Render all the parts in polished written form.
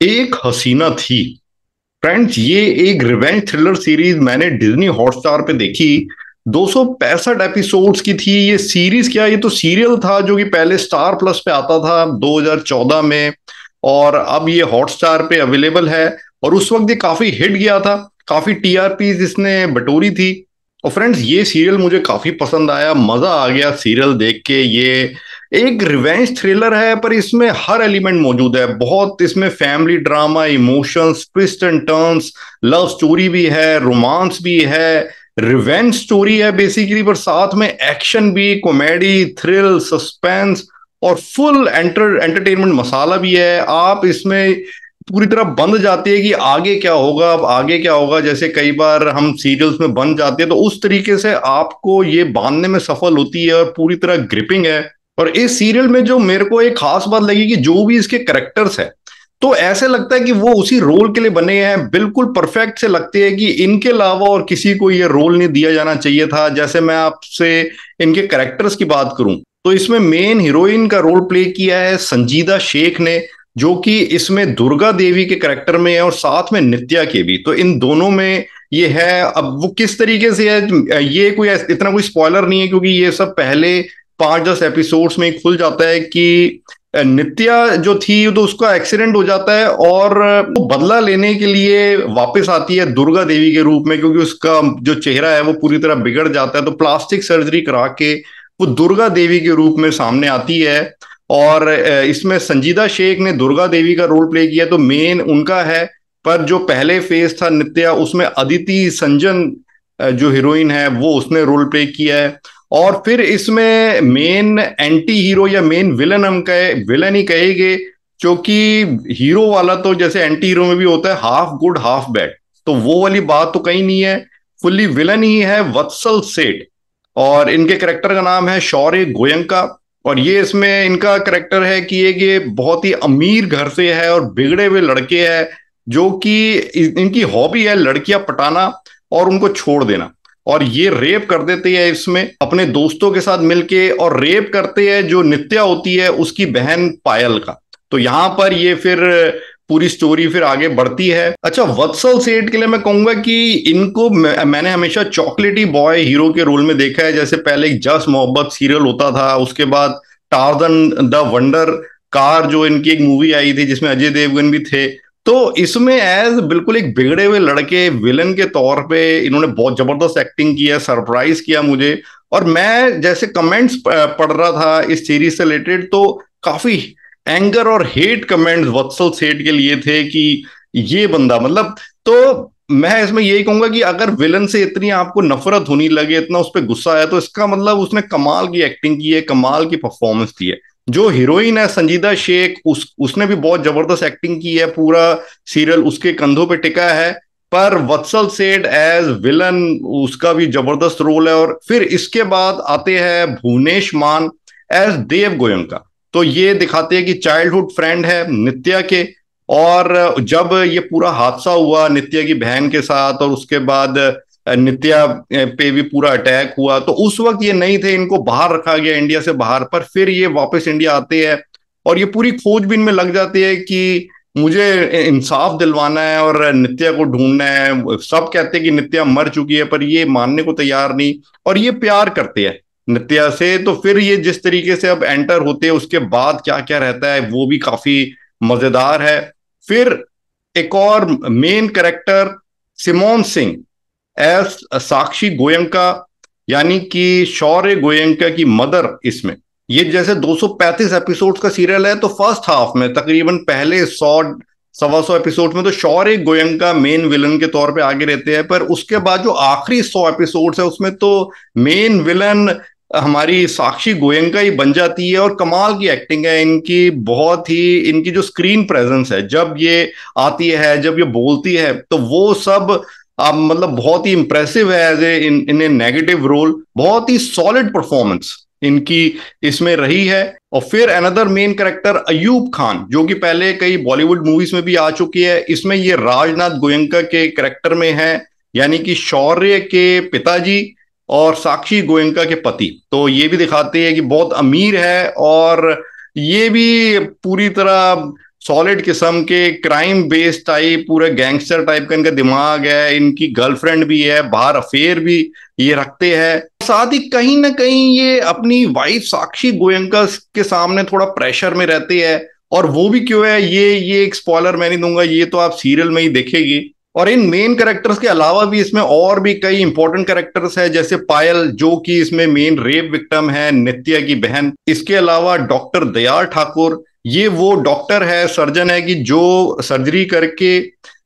एक हसीना थी। फ्रेंड्स, ये एक रिवेंज थ्रिलर सीरीज मैंने डिज्नी हॉटस्टार पे देखी। 265 एपिसोड्स की थी ये सीरीज। क्या, ये तो सीरियल था जो कि पहले स्टार प्लस पे आता था 2014 में, और अब ये हॉटस्टार पे अवेलेबल है। और उस वक्त ये काफी हिट गया था, काफी टीआरपी इसने बटोरी थी। और फ्रेंड्स, ये सीरियल मुझे काफी पसंद आया, मजा आ गया सीरियल देख के। ये एक रिवेंज थ्रिलर है, पर इसमें हर एलिमेंट मौजूद है। बहुत इसमें family drama, emotions, twist and turns, love story भी है, रोमांस भी है, रिवेंज स्टोरी है बेसिकली, पर साथ में एक्शन भी, कॉमेडी, थ्रिल, सस्पेंस और फुल एंटरटेनमेंट मसाला भी है। आप इसमें पूरी तरह बंद जाती है कि आगे क्या होगा, अब आगे क्या होगा। जैसे कई बार हम सीरियल्स में बंद जाते हैं, तो उस तरीके से आपको ये बांधने में सफल होती है और पूरी तरह ग्रिपिंग है। और इस सीरियल में जो मेरे को एक खास बात लगी कि जो भी इसके करेक्टर्स है, तो ऐसे लगता है कि वो उसी रोल के लिए बने हैं, बिल्कुल परफेक्ट से लगते हैं कि इनके अलावा और किसी को ये रोल नहीं दिया जाना चाहिए था। जैसे मैं आपसे इनके करेक्टर्स की बात करूं, तो इसमें मेन हीरोइन का रोल प्ले किया है संजीदा शेख ने, जो कि इसमें दुर्गा देवी के करेक्टर में है, और साथ में नित्या के भी। तो इन दोनों में ये है। अब वो किस तरीके से है, ये कोई इतना कोई स्पॉइलर नहीं है, क्योंकि ये सब पहले 5-10 एपिसोड्स में ही खुल जाता है कि नित्या जो थी तो उसका एक्सीडेंट हो जाता है, और वो बदला लेने के लिए वापस आती है दुर्गा देवी के रूप में, क्योंकि उसका जो चेहरा है वो पूरी तरह बिगड़ जाता है। तो प्लास्टिक सर्जरी करा के वो दुर्गा देवी के रूप में सामने आती है। और इसमें संजीदा शेख ने दुर्गा देवी का रोल प्ले किया, तो मेन उनका है। पर जो पहले फेज था नित्या, उसमें अदिति संजन जो हीरोइन है वो उसने रोल प्ले किया है। और फिर इसमें मेन एंटी हीरो या मेन विलन हम कहे, विलन ही कहेंगे, क्योंकि हीरो वाला तो जैसे एंटी हीरो में भी होता है हाफ गुड हाफ बैड, तो वो वाली बात तो कहीं नहीं है। फुल्ली विलन ही है वत्सल सेठ। और इनके करेक्टर का नाम है शौर्य गोयंका। और ये इसमें इनका करेक्टर है कि ये बहुत ही अमीर घर से है और बिगड़े हुए लड़के हैं, जो कि इनकी हॉबी है लड़कियां पटाना और उनको छोड़ देना। और ये रेप कर देते हैं इसमें अपने दोस्तों के साथ मिलके, और रेप करते हैं जो नित्या होती है उसकी बहन पायल का। तो यहां पर ये फिर पूरी स्टोरी फिर आगे बढ़ती है। अच्छा, वत्सल सेठ के लिए मैं कहूंगा कि इनको मैंने हमेशा चॉकलेटी बॉय हीरो के रोल में देखा है। जैसे पहले एक जस मोहब्बत सीरियल होता था, उसके बाद टार्जन द वंडर कार जो इनकी एक मूवी आई थी जिसमें अजय देवगन भी थे। तो इसमें एज बिल्कुल एक बिगड़े हुए लड़के विलन के तौर पे इन्होंने बहुत जबरदस्त एक्टिंग की है, सरप्राइज किया मुझे। और मैं जैसे कमेंट्स पढ़ रहा था इस सीरीज से रिलेटेड, तो काफी एंगर और हेट कमेंट्स वत्सल सेठ के लिए थे कि ये बंदा मतलब। तो मैं इसमें यही कहूंगा कि अगर विलन से इतनी आपको नफरत होने लगे, इतना उस पर गुस्सा आया, तो इसका मतलब उसने कमाल की एक्टिंग की है, कमाल की परफॉर्मेंस दी है। जो हीरोइन है संजीदा शेख, उसने भी बहुत जबरदस्त एक्टिंग की है, पूरा सीरियल उसके कंधों पे टिका है। पर वत्सल सेठ एज विलन, उसका भी जबरदस्त रोल है। और फिर इसके बाद आते हैं भुवनेश मान एज देव गोयंका। तो ये दिखाते हैं कि चाइल्डहुड फ्रेंड है नित्या के। और जब ये पूरा हादसा हुआ नित्या की बहन के साथ, और उसके बाद नित्या पे भी पूरा अटैक हुआ, तो उस वक्त ये नहीं थे, इनको बाहर रखा गया इंडिया से बाहर। पर फिर ये वापस इंडिया आते हैं, और ये पूरी खोजबीन में लग जाती है कि मुझे इंसाफ दिलवाना है और नित्या को ढूंढना है। सब कहते हैं कि नित्या मर चुकी है, पर ये मानने को तैयार नहीं। और ये प्यार करते हैं नित्या से। तो फिर ये जिस तरीके से अब एंटर होते हैं, उसके बाद क्या क्या रहता है वो भी काफी मजेदार है। फिर एक और main character Simone Singh as Sakshi Goenka, यानी कि शौर्य गोयंका की मदर इसमें। ये जैसे 235 एपिसोड्स का सीरियल है, तो फर्स्ट हाफ में तकरीबन पहले 100 सवा 100 एपिसोड में तो शौर्य गोयंका मेन विलन के तौर पे आगे रहते हैं। पर उसके बाद जो आखिरी 100 एपिसोड्स है उसमें तो मेन विलन हमारी साक्षी गोयंका ही बन जाती है। और कमाल की एक्टिंग है इनकी, बहुत ही इनकी जो स्क्रीन प्रेजेंस है, जब ये आती है, जब ये बोलती है, तो वो सब मतलब बहुत ही इंप्रेसिव है as a in a negative role. बहुत ही सॉलिड परफॉर्मेंस इनकी इसमें रही है। और फिर another main character Ayub Khan, जो कि पहले कई बॉलीवुड मूवीज में भी आ चुकी है, इसमें ये राजनाथ गोयंका के कैरेक्टर में है, यानी कि शौर्य के पिताजी और साक्षी गोयंका के पति। तो ये भी दिखाते हैं कि बहुत अमीर है, और ये भी पूरी तरह सॉलिड किस्म के क्राइम बेस्ड टाइप, पूरे गैंगस्टर टाइप का इनका दिमाग है, इनकी गर्लफ्रेंड भी है, बाहर अफेयर भी ये रखते हैं। साथ ही कहीं ना कहीं ये अपनी वाइफ साक्षी गोयनका के सामने थोड़ा प्रेशर में रहते हैं। और वो भी क्यों है, ये एक स्पॉइलर मैं नहीं दूंगा, ये तो आप सीरियल में ही देखेगी। और इन मेन कैरेक्टर्स के अलावा भी इसमें और भी कई इंपॉर्टेंट कैरेक्टर्स है, जैसे पायल जो कि इसमें मेन रेप विक्टिम है, नित्या की बहन। इसके अलावा डॉक्टर दयाल ठाकुर, ये वो डॉक्टर है, सर्जन है कि जो सर्जरी करके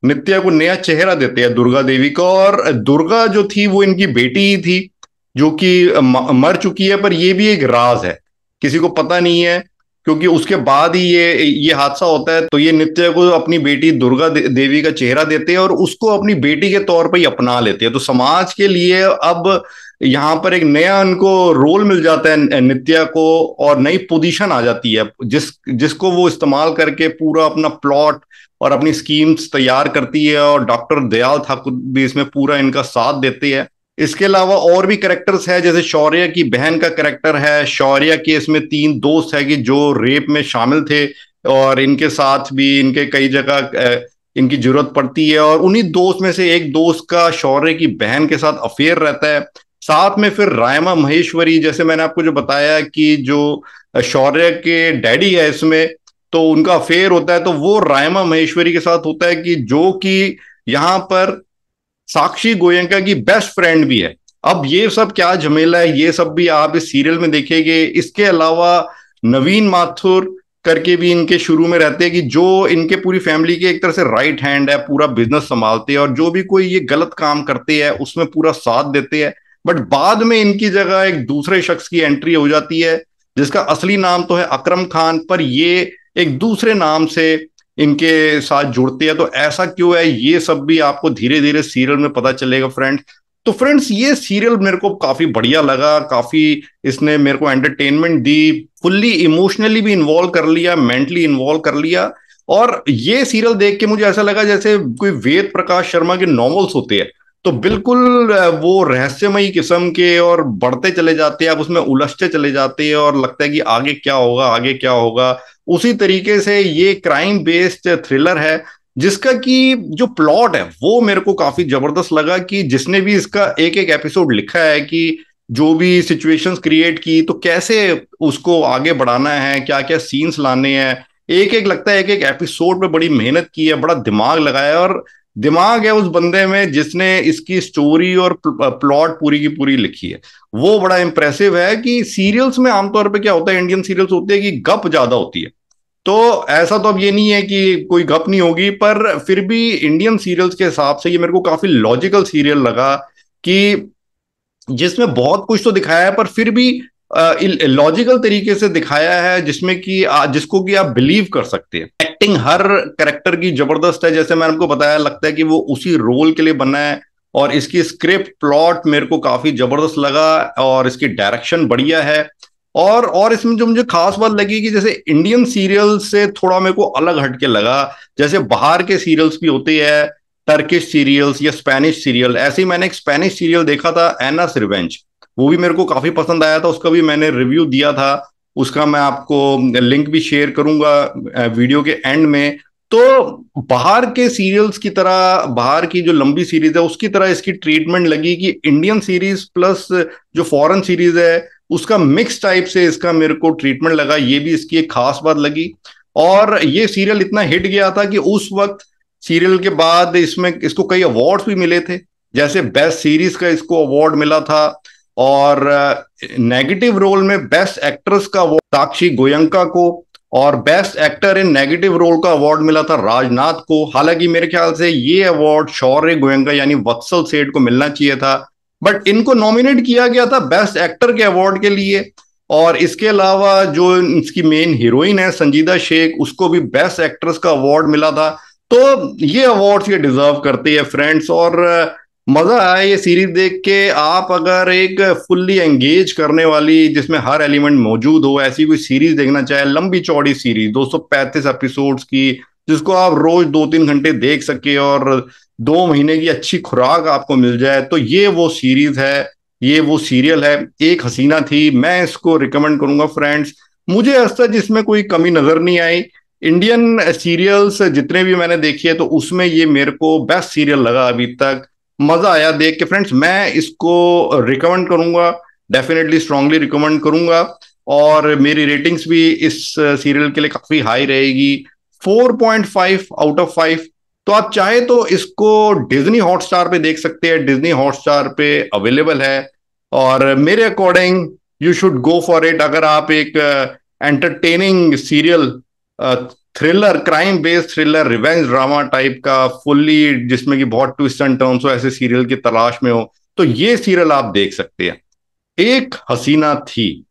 नित्या को नया चेहरा देते हैं दुर्गा देवी का। और दुर्गा जो थी वो इनकी बेटी ही थी, जो कि मर चुकी है, पर ये भी एक राज है, किसी को पता नहीं है। क्योंकि उसके बाद ही ये हादसा होता है, तो ये नित्या को अपनी बेटी दुर्गा देवी का चेहरा देते हैं और उसको अपनी बेटी के तौर पर ही अपना लेते हैं। तो समाज के लिए अब यहाँ पर एक नया उनको रोल मिल जाता है नित्या को, और नई पोजीशन आ जाती है जिसको वो इस्तेमाल करके पूरा अपना प्लॉट और अपनी स्कीम्स तैयार करती है। और डॉक्टर दयाल ठाकुर भी इसमें पूरा इनका साथ देते हैं। इसके अलावा और भी कैरेक्टर्स है, जैसे शौर्य की बहन का कैरेक्टर है। शौर्य के इसमें 3 दोस्त है कि जो रेप में शामिल थे, और इनके साथ भी इनके कई जगह इनकी जरूरत पड़ती है। और उन्हीं दोस्त में से एक दोस्त का शौर्य की बहन के साथ अफेयर रहता है। साथ में फिर रायमा महेश्वरी, जैसे मैंने आपको जो बताया कि जो शौर्य के डैडी है इसमें, तो उनका अफेयर होता है, तो वो रायमा महेश्वरी के साथ होता है कि जो कि यहाँ पर साक्षी गोयनका की बेस्ट फ्रेंड भी है। अब ये सब क्या झमेला है, ये सब भी आप इस सीरियल में देखेंगे। इसके अलावा नवीन माथुर करके भी इनके शुरू में रहते हैं कि जो इनके पूरी फैमिली के एक तरह से राइट हैंड है, पूरा बिजनेस संभालते हैं, और जो भी कोई ये गलत काम करते हैं उसमें पूरा साथ देते हैं। बट बाद में इनकी जगह एक दूसरे शख्स की एंट्री हो जाती है, जिसका असली नाम तो है अकरम खान, पर ये एक दूसरे नाम से इनके साथ जुड़ते हैं। तो ऐसा क्यों है, ये सब भी आपको धीरे धीरे सीरियल में पता चलेगा फ्रेंड्स। तो फ्रेंड्स, ये सीरियल मेरे को काफी बढ़िया लगा, काफी इसने मेरे को एंटरटेनमेंट दी, फुल्ली इमोशनली भी इन्वॉल्व कर लिया, मेंटली इन्वॉल्व कर लिया। और ये सीरियल देख के मुझे ऐसा लगा जैसे कोई वेद प्रकाश शर्मा के नॉवेल्स होते हैं, तो बिल्कुल वो रहस्यमयी किस्म के, और बढ़ते चले जाते हैं, आप उसमें उलझते चले जाते हैं और लगता है कि आगे क्या होगा, आगे क्या होगा। उसी तरीके से ये क्राइम बेस्ड थ्रिलर है, जिसका कि जो प्लॉट है वो मेरे को काफी जबरदस्त लगा, कि जिसने भी इसका एक एक एपिसोड लिखा है कि जो भी सिचुएशंस क्रिएट की, तो कैसे उसको आगे बढ़ाना है, क्या क्या सीन्स लाने हैं, एक एक लगता है एक एक एपिसोड पे बड़ी मेहनत की है, बड़ा दिमाग लगाया। और दिमाग है उस बंदे में जिसने इसकी स्टोरी और प्लॉट पूरी की पूरी लिखी है, वो बड़ा इंप्रेसिव है। कि सीरियल्स में आमतौर पे क्या होता है, इंडियन सीरियल्स होते हैं कि गप ज्यादा होती है, तो ऐसा तो अब ये नहीं है कि कोई गप नहीं होगी, पर फिर भी इंडियन सीरियल्स के हिसाब से ये मेरे को काफी लॉजिकल सीरियल लगा, कि जिसमें बहुत कुछ तो दिखाया है पर फिर भी लॉजिकल तरीके से दिखाया है, जिसमें कि जिसको कि आप बिलीव कर सकते हैं। एक्टिंग हर कैरेक्टर की जबरदस्त है, जैसे मैंने आपको बताया, लगता है कि वो उसी रोल के लिए बना है। और इसकी स्क्रिप्ट प्लॉट मेरे को काफी जबरदस्त लगा, और इसकी डायरेक्शन बढ़िया है। और इसमें जो मुझे खास बात लगी कि जैसे इंडियन सीरियल से थोड़ा मेरे को अलग हटके लगा, जैसे बाहर के सीरियल्स भी होते हैं, टर्किश सीरियल्स या स्पेनिश सीरियल। ऐसे ही मैंने एक स्पेनिश सीरियल देखा था, एनास रिवेंज, वो भी मेरे को काफी पसंद आया था, उसका भी मैंने रिव्यू दिया था। उसका मैं आपको लिंक भी शेयर करूंगा वीडियो के एंड में। तो बाहर के सीरियल्स की तरह, बाहर की जो लंबी सीरीज है उसकी तरह इसकी ट्रीटमेंट लगी, कि इंडियन सीरीज प्लस जो फॉरेन सीरीज है उसका मिक्स टाइप से इसका मेरे को ट्रीटमेंट लगा, ये भी इसकी एक खास बात लगी। और ये सीरियल इतना हिट गया था कि उस वक्त सीरियल के बाद इसमें इसको कई अवार्ड्स भी मिले थे, जैसे बेस्ट सीरीज का इसको अवार्ड मिला था, और नेगेटिव रोल में बेस्ट एक्ट्रेस का अवार्ड साक्षी गोयनका को, और best actor in negative role का अवार्ड मिला था राजनाथ को। हालांकि मेरे ख्याल से ये अवार्ड शौर्य गोयनका यानी वत्सल सेठ को मिलना चाहिए था, बट इनको नॉमिनेट किया गया था बेस्ट एक्टर के अवार्ड के लिए। और इसके अलावा जो इसकी मेन हीरोइन है संजीदा शेख, उसको भी बेस्ट एक्ट्रेस का अवार्ड मिला था। तो ये अवार्ड्स ये डिजर्व करते हैं फ्रेंड्स। और मजा आया ये सीरीज देख के। आप अगर एक फुल्ली एंगेज करने वाली, जिसमें हर एलिमेंट मौजूद हो, ऐसी कोई सीरीज देखना चाहे, लंबी चौड़ी सीरीज 235 एपिसोड्स की, जिसको आप रोज 2-3 घंटे देख सके और 2 महीने की अच्छी खुराक आपको मिल जाए, तो ये वो सीरीज है, ये वो सीरियल है, एक हसीना थी। मैं इसको रिकमेंड करूंगा फ्रेंड्स। मुझे ऐसा जिसमें कोई कमी नजर नहीं आई। इंडियन सीरियल्स जितने भी मैंने देखी है तो उसमें ये मेरे को बेस्ट सीरियल लगा अभी तक। मजा आया देख के फ्रेंड्स, मैं इसको रिकमेंड करूंगा, डेफिनेटली स्ट्रांगली रिकमेंड करूंगा। और मेरी रेटिंग्स भी इस सीरियल के लिए काफी हाई रहेगी, 4.5 आउट ऑफ 5। तो आप चाहे तो इसको डिज्नी हॉटस्टार पे देख सकते हैं, डिज्नी हॉटस्टार पे अवेलेबल है। और मेरे according you should go for it. अगर आप एक entertaining serial, thriller, crime based thriller, revenge drama type का फुल्ली, जिसमें कि बहुत ट्विस्ट एंड टर्न्स हो, ऐसे सीरियल की तलाश में हो, तो ये सीरियल आप देख सकते हैं, एक हसीना थी।